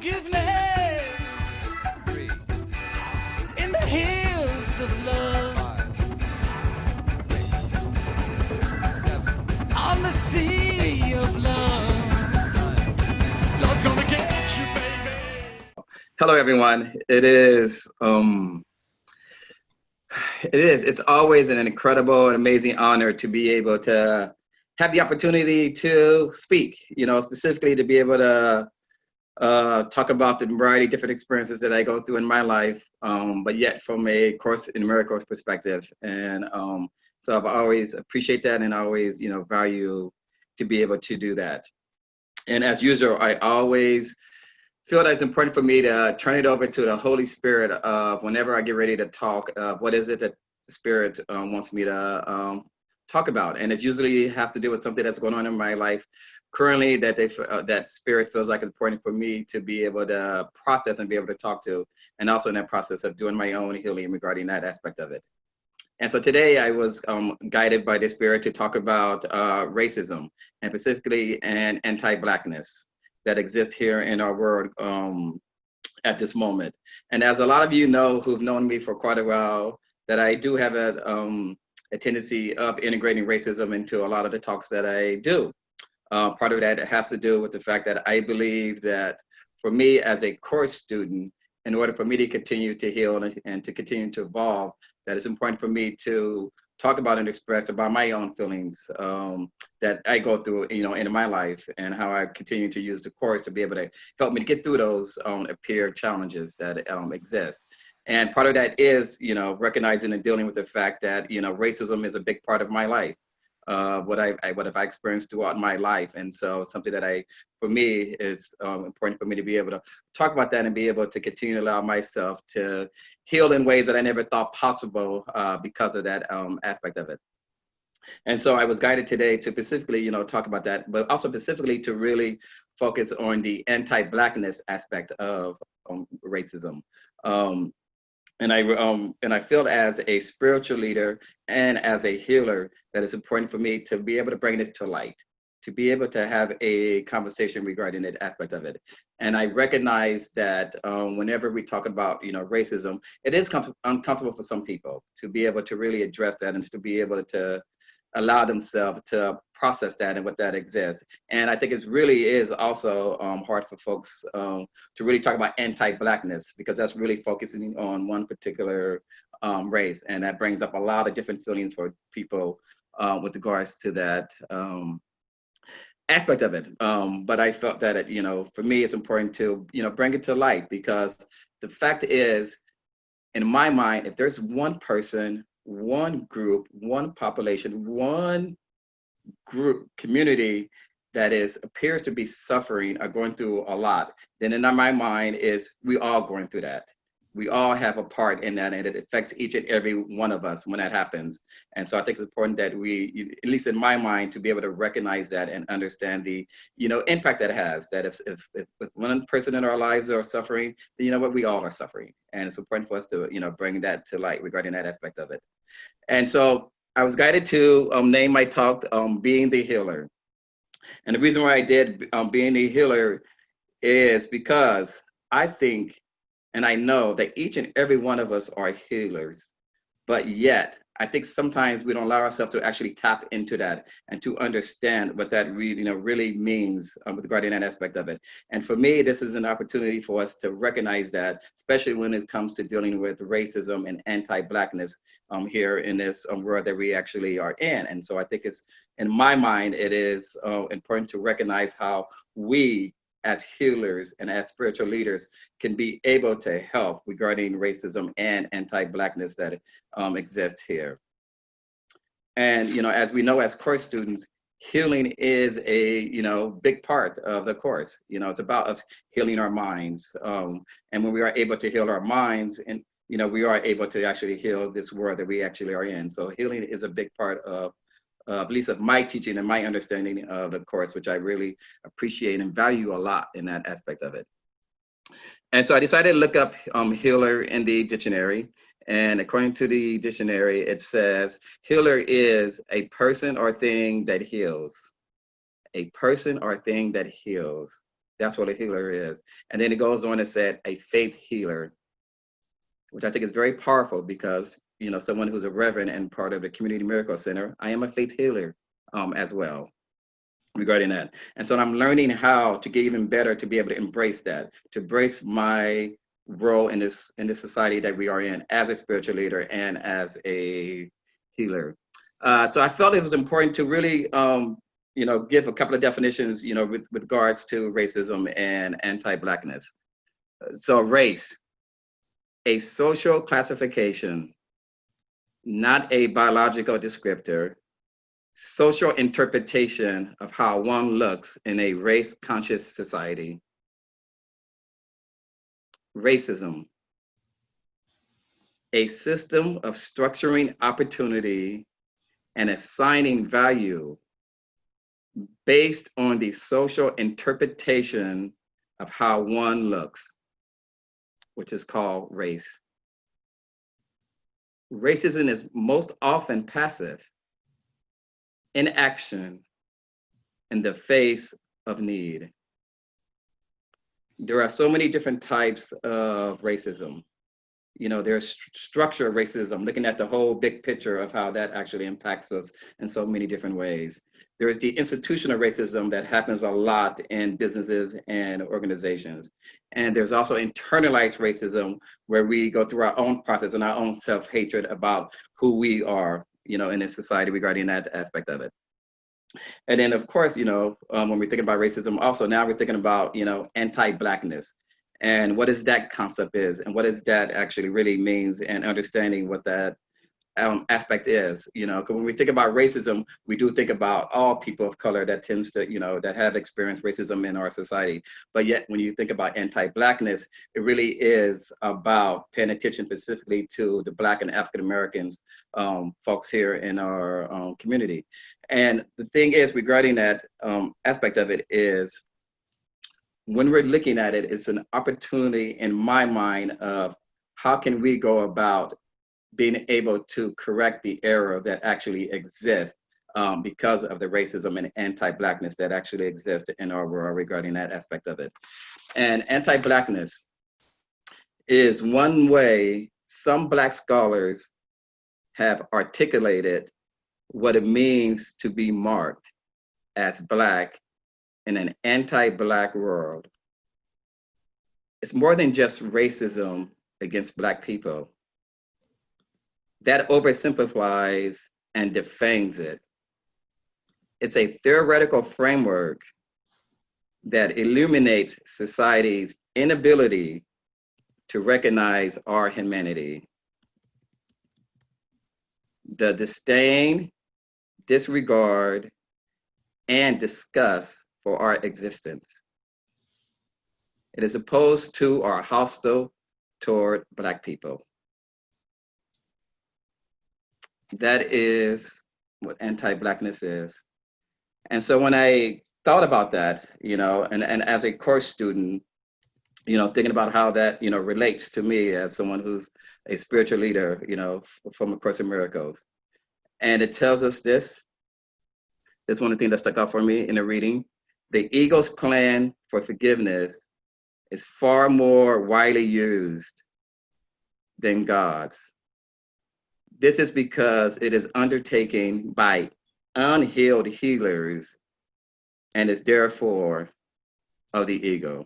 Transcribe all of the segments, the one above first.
forgiveness 3, in the hills of love 5, 6, 7, on the sea of love. 9. Love's gonna get you, baby. Hello, everyone. It's always an incredible and amazing honor to be able to have the opportunity to speak, specifically to be able to talk about the variety of different experiences that I go through in my life, but yet from a Course in Miracles perspective. And so I've always appreciate that and always, value to be able to do that. And as usual, I always feel that it's important for me to turn it over to the Holy Spirit of whenever I get ready to talk, what is it that the Spirit wants me to talk about. And it usually has to do with something that's going on in my life currently that that Spirit feels like it's important for me to be able to process and be able to talk to, and also in that process of doing my own healing regarding that aspect of it. And so today I was guided by the Spirit to talk about racism, and specifically an anti-Blackness that exists here in our world at this moment. And as a lot of you know who've known me for quite a while, that I do have a tendency of integrating racism into a lot of the talks that I do. Part of that has to do with the fact that I believe that for me as a course student, in order for me to continue to heal and to continue to evolve, that it's important for me to talk about and express about my own feelings that I go through, in my life, and how I continue to use the course to be able to help me to get through those appear challenges that exist. And part of that is, recognizing and dealing with the fact that, racism is a big part of my life. What have I experienced throughout my life, and so something that for me is important for me to be able to talk about that and be able to continue to allow myself to heal in ways that I never thought possible because of that aspect of it. And so I was guided today to specifically, talk about that, but also specifically to really focus on the anti-Blackness aspect of racism. And I feel as a spiritual leader and as a healer that it's important for me to be able to bring this to light, to be able to have a conversation regarding that aspect of it. And I recognize that whenever we talk about, racism, it is uncomfortable for some people to be able to really address that and to be able to allow themselves to process that and what that exists. And I think it really is also hard for folks to really talk about anti-Blackness, because that's really focusing on one particular race. And that brings up a lot of different feelings for people with regards to that aspect of it. But I felt that, for me, it's important to, bring it to light, because the fact is, in my mind, if there's one person, one group, one population, one group community that appears to be suffering or going through a lot, then in my mind is we all going through that. We all have a part in that, and it affects each and every one of us when that happens. And so I think it's important that we, at least in my mind, to be able to recognize that and understand the, impact that it has. That if one person in our lives are suffering, then you know what, we all are suffering. And it's important for us to, bring that to light regarding that aspect of it. And so I was guided to name my talk Being the Healer. And the reason why I did Being the Healer is because I think and I know that each and every one of us are healers, but yet I think sometimes we don't allow ourselves to actually tap into that and to understand what that really means with regarding that aspect of it. And for me, this is an opportunity for us to recognize that, especially when it comes to dealing with racism and anti-Blackness here in this world that we actually are in. And so I think in my mind, it is important to recognize how we as healers and as spiritual leaders can be able to help regarding racism and anti-Blackness that exists here. And, as we know, as course students, healing is a, big part of the course. It's about us healing our minds. And when we are able to heal our minds, and, we are able to actually heal this world that we actually are in. So healing is a big part of at least of my teaching and my understanding of the course, which I really appreciate and value a lot in that aspect of it. And so I decided to look up healer in the dictionary. And according to the dictionary, it says, healer is a person or thing that heals. A person or thing that heals. That's what a healer is. And then it goes on and said a faith healer, which I think is very powerful because, you know, someone who's a reverend and part of the Community Miracle Center, I am a faith healer as well regarding that. And so I'm learning how to get even better to be able to embrace that, to embrace my role in this society that we are in as a spiritual leader and as a healer. So I felt it was important to really, you know, give a couple of definitions, you know, with regards to racism and anti-Blackness. So race, a social classification, not a biological descriptor, social interpretation of how one looks in a race-conscious society. Racism, a system of structuring opportunity and assigning value based on the social interpretation of how one looks, which is called race. Racism is most often passive, inaction in the face of need. There are so many different types of racism. You know, there's structural racism, looking at the whole big picture of how that actually impacts us in so many different ways. There's the institutional racism that happens a lot in businesses and organizations. And there's also internalized racism where we go through our own process and our own self-hatred about who we are, you know, in this society regarding that aspect of it. And then, of course, you know, when we're thinking about racism, also now we're thinking about, you know, anti-Blackness and what is that concept is and what is that actually really means and understanding what that aspect is, you know, because when we think about racism, we do think about all people of color that tends to, you know, that have experienced racism in our society. But yet, when you think about anti-Blackness, it really is about paying attention specifically to the Black and African Americans folks here in our community. And the thing is, regarding that aspect of it is, when we're looking at it, it's an opportunity in my mind of how can we go about being able to correct the error that actually exists because of the racism and anti-Blackness that actually exists in our world regarding that aspect of it. And anti-Blackness is one way some Black scholars have articulated what it means to be marked as Black in an anti-Black world. It's more than just racism against Black people. That oversimplifies and defames it. It's a theoretical framework that illuminates society's inability to recognize our humanity. The disdain, disregard, and disgust for our existence. It is opposed to or hostile toward Black people. That is what anti-Blackness is. And so when I thought about that, you know, and as a course student, you know, thinking about how that, you know, relates to me as someone who's a spiritual leader, you know, from A Course in Miracles. And it tells us this. This one of the things that stuck out for me in the reading. The ego's plan for forgiveness is far more widely used than God's. This is because it is undertaken by unhealed healers and is therefore of the ego.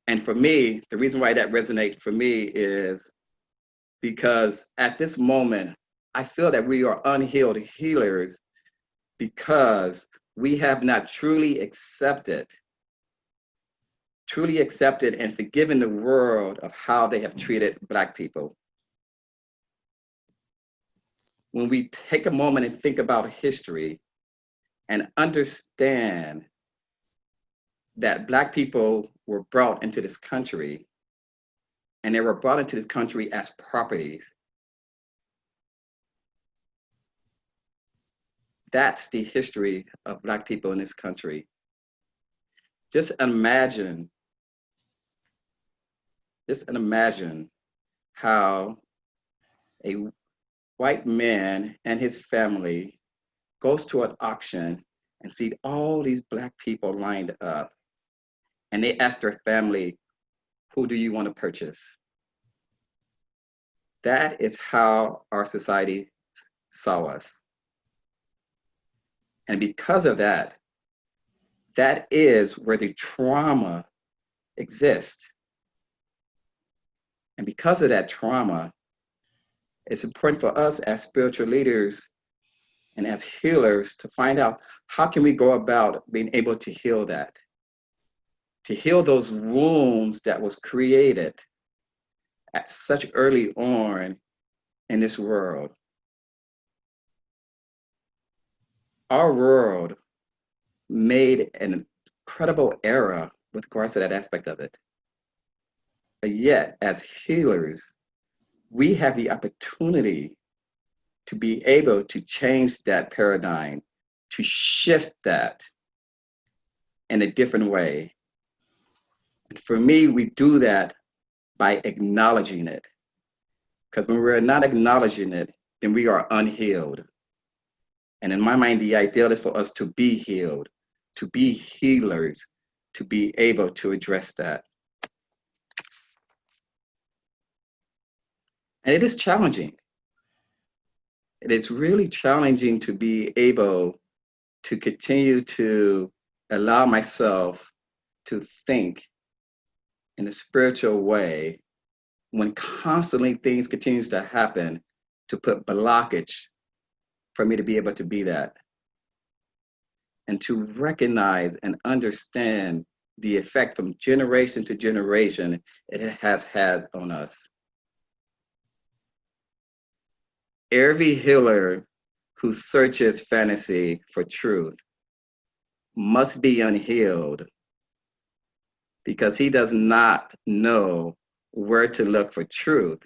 And for me, the reason why that resonates for me is because at this moment, I feel that we are unhealed healers because we have not truly accepted and forgiven the world of how they have treated Black people. When we take a moment and think about history and understand that Black people were brought into this country and they were brought into this country as properties. That's the history of Black people in this country. Just imagine how a white man and his family goes to an auction and see all these Black people lined up and they asked their family, who do you want to purchase? That is how our society saw us. And because of that, that is where the trauma exists. And because of that trauma, it's important for us as spiritual leaders and as healers to find out how can we go about being able to heal that, to heal those wounds that was created at such early on in this world. Our world made an incredible error with regards to that aspect of it. But yet, as healers, we have the opportunity to be able to change that paradigm, to shift that in a different way. And for me, we do that by acknowledging it. Because when we're not acknowledging it, then we are unhealed. And in my mind, the ideal is for us to be healed, to be healers, to be able to address that. And it is challenging. It is really challenging to be able to continue to allow myself to think in a spiritual way when constantly things continues to happen to put blockage for me to be able to be that. And to recognize and understand the effect from generation to generation it has had on us. Every healer who searches fantasy for truth must be unhealed because he does not know where to look for truth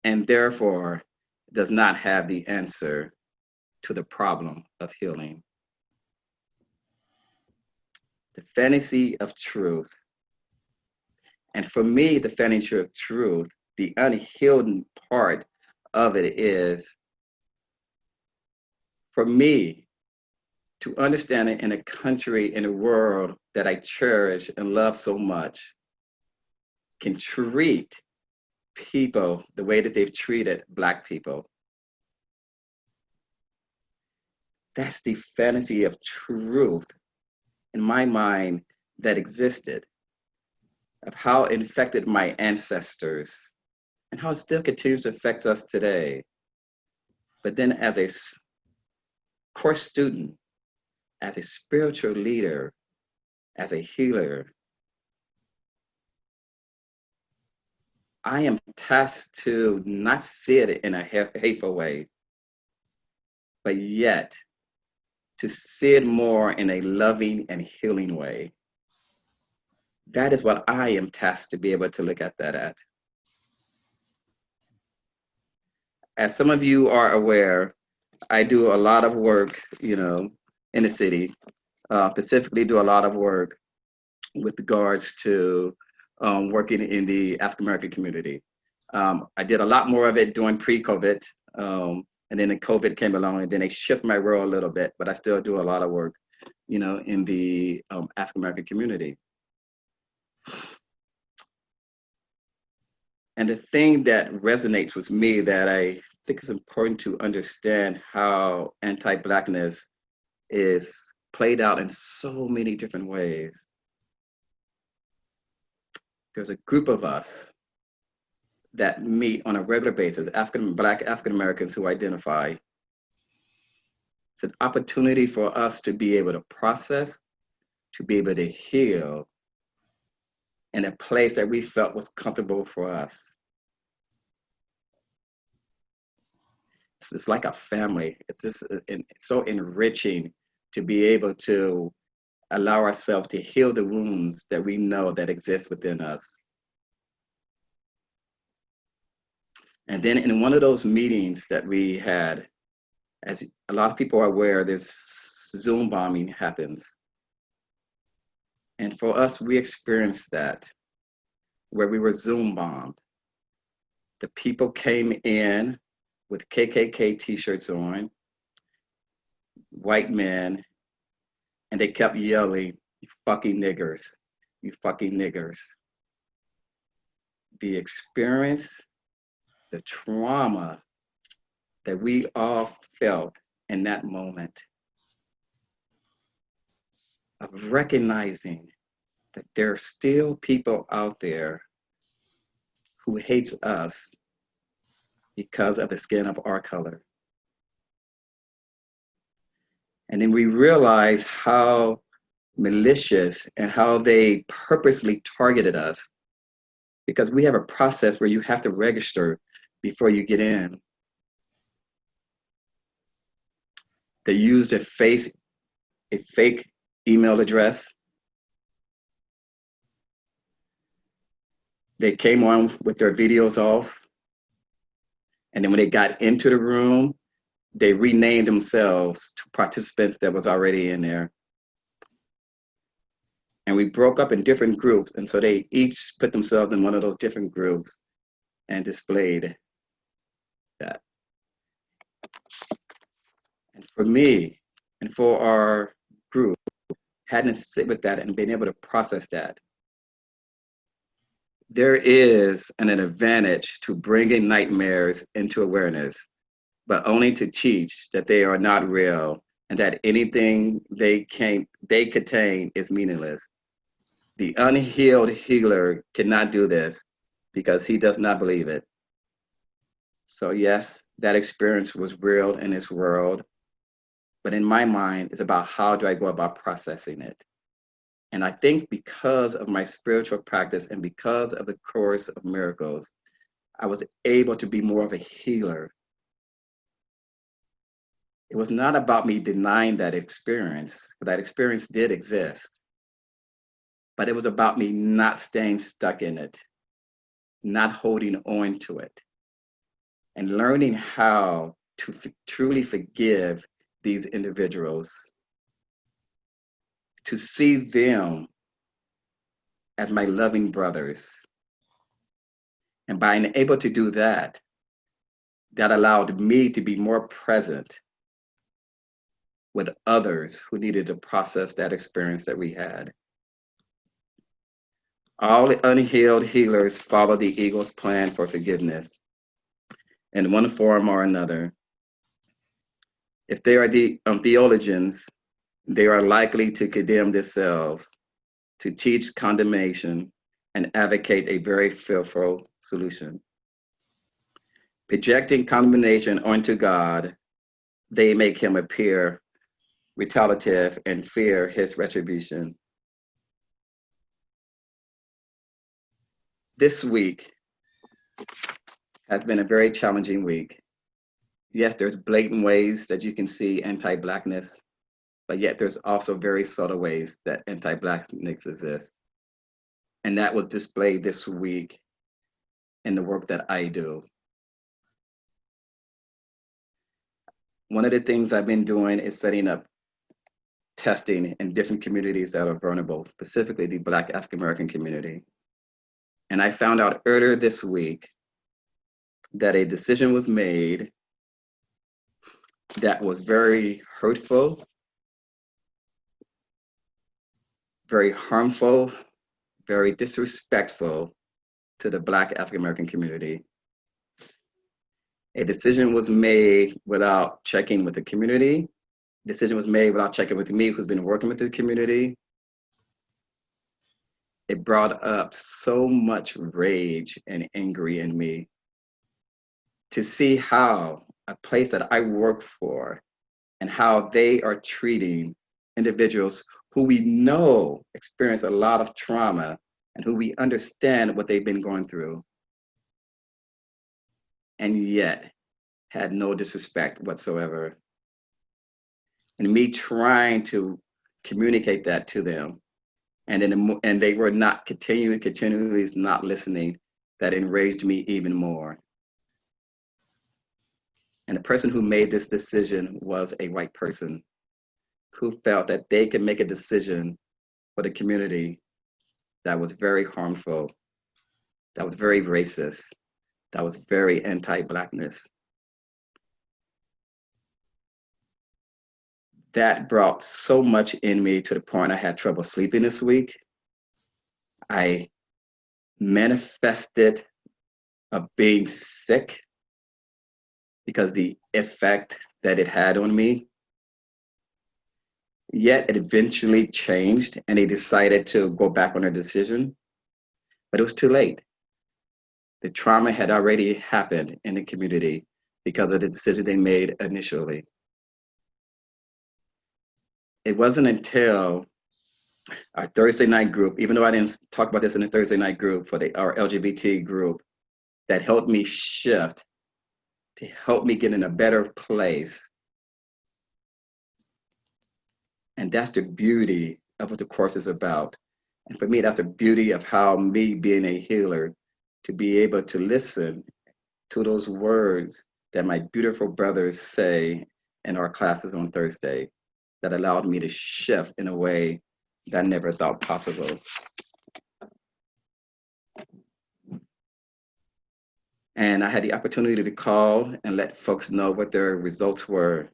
and therefore does not have the answer to the problem of healing. The fantasy of truth. And for me, the fantasy of truth, the unhealed part of it is, for me, to understand it in a country, in a world that I cherish and love so much, can treat people the way that they've treated Black people. That's the fantasy of truth in my mind that existed, of how it affected my ancestors and how it still continues to affect us today. But then as a course student, as a spiritual leader, as a healer, I am tasked to not see it in a hateful way, but yet to see it more in a loving and healing way. That is what I am tasked to be able to look at that at. As some of you are aware, I do a lot of work, in the city, specifically do a lot of work with regards to working in the African American community. I did a lot more of it during pre-COVID, and then the COVID came along, and then they shifted my role a little bit, but I still do a lot of work, in the African American community. And the thing that resonates with me that I think is important to understand how anti-Blackness is played out in so many different ways. There's a group of us that meet on a regular basis, Black African Americans who identify. It's an opportunity for us to be able to process, to be able to heal in a place that we felt was comfortable for us. It's like a family. It's just so enriching to be able to allow ourselves to heal the wounds that we know that exist within us. And then in one of those meetings that we had, as a lot of people are aware, this Zoom bombing happens. And for us, we experienced that, where we were Zoom bombed. The people came in with KKK t-shirts on, white men, and they kept yelling, You fucking niggers. You fucking niggers. The experience, the trauma that we all felt in that moment of recognizing that there are still people out there who hates us because of the skin of our color. And then we realize how malicious and how they purposely targeted us, because we have a process where you have to register before you get in. They used a fake email address. They came on with their videos off. And then when they got into the room, they renamed themselves to participants that was already in there. And we broke up in different groups. And so they each put themselves in one of those different groups and displayed that. And for me and for our group, hadn't sit with that and been able to process that. There is an advantage to bringing nightmares into awareness, but only to teach that they are not real and that anything they contain is meaningless. The unhealed healer cannot do this because he does not believe it. So yes, that experience was real in this world, but in my mind, it's about how do I go about processing it. And I think because of my spiritual practice and because of the Course of Miracles, I was able to be more of a healer. It was not about me denying that experience, but that experience did exist. But it was about me not staying stuck in it, not holding on to it, and learning how to truly forgive these individuals, to see them as my loving brothers. And by being able to do that, that allowed me to be more present with others who needed to process that experience that we had. All unhealed healers follow the ego's plan for forgiveness in one form or another. If they are theologians, they are likely to condemn themselves, to teach condemnation, and advocate a very fearful solution. Projecting condemnation onto God, they make him appear retaliative and fear his retribution. This week has been a very challenging week. Yes, there's blatant ways that you can see anti-Blackness, but yet there's also very subtle ways that anti-Blackness exists. And that was displayed this week in the work that I do. One of the things I've been doing is setting up testing in different communities that are vulnerable, specifically the Black African American community. And I found out earlier this week that a decision was made that was very hurtful, very harmful, very disrespectful to the Black African American community. A decision was made without checking with the community. A decision was made without checking with me, who's been working with the community. It brought up so much rage and anger in me to see how a place that I work for and how they are treating individuals who we know experience a lot of trauma and who we understand what they've been going through, and yet had no disrespect whatsoever. And me trying to communicate that to them, and they were not continually not listening, that enraged me even more. And the person who made this decision was a white person who felt that they could make a decision for the community that was very harmful, that was very racist, that was very anti-Blackness. that brought so much in me to the point I had trouble sleeping this week. I manifested of being sick because the effect that it had on me. Yet it eventually changed and they decided to go back on their decision, but it was too late. The trauma had already happened in the community because of the decision they made initially. It wasn't until our Thursday night group, even though I didn't talk about this in the Thursday night group for our LGBT group, that helped me shift, to help me get in a better place. And that's the beauty of what the course is about. And for me, that's the beauty of how me being a healer, to be able to listen to those words that my beautiful brothers say in our classes on Thursday, that allowed me to shift in a way that I never thought possible. And I had the opportunity to call and let folks know what their results were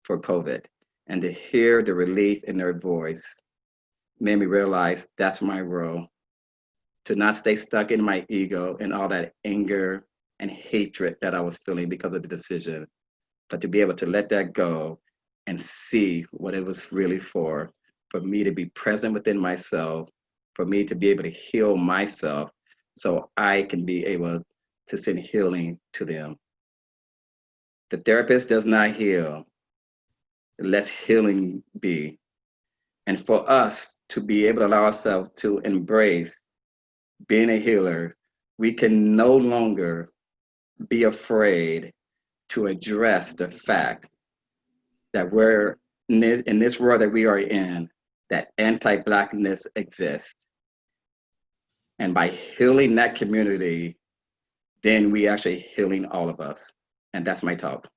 for COVID, and to hear the relief in their voice made me realize that's my role, to not stay stuck in my ego and all that anger and hatred that I was feeling because of the decision, but to be able to let that go and see what it was really for me to be present within myself, for me to be able to heal myself so I can be able to send healing to them. The therapist does not heal, let healing be. And for us to be able to allow ourselves to embrace being a healer, we can no longer be afraid to address the fact that we're in this world that we are in, that anti-Blackness exists. And by healing that community, then we actually healing all of us. And that's my talk.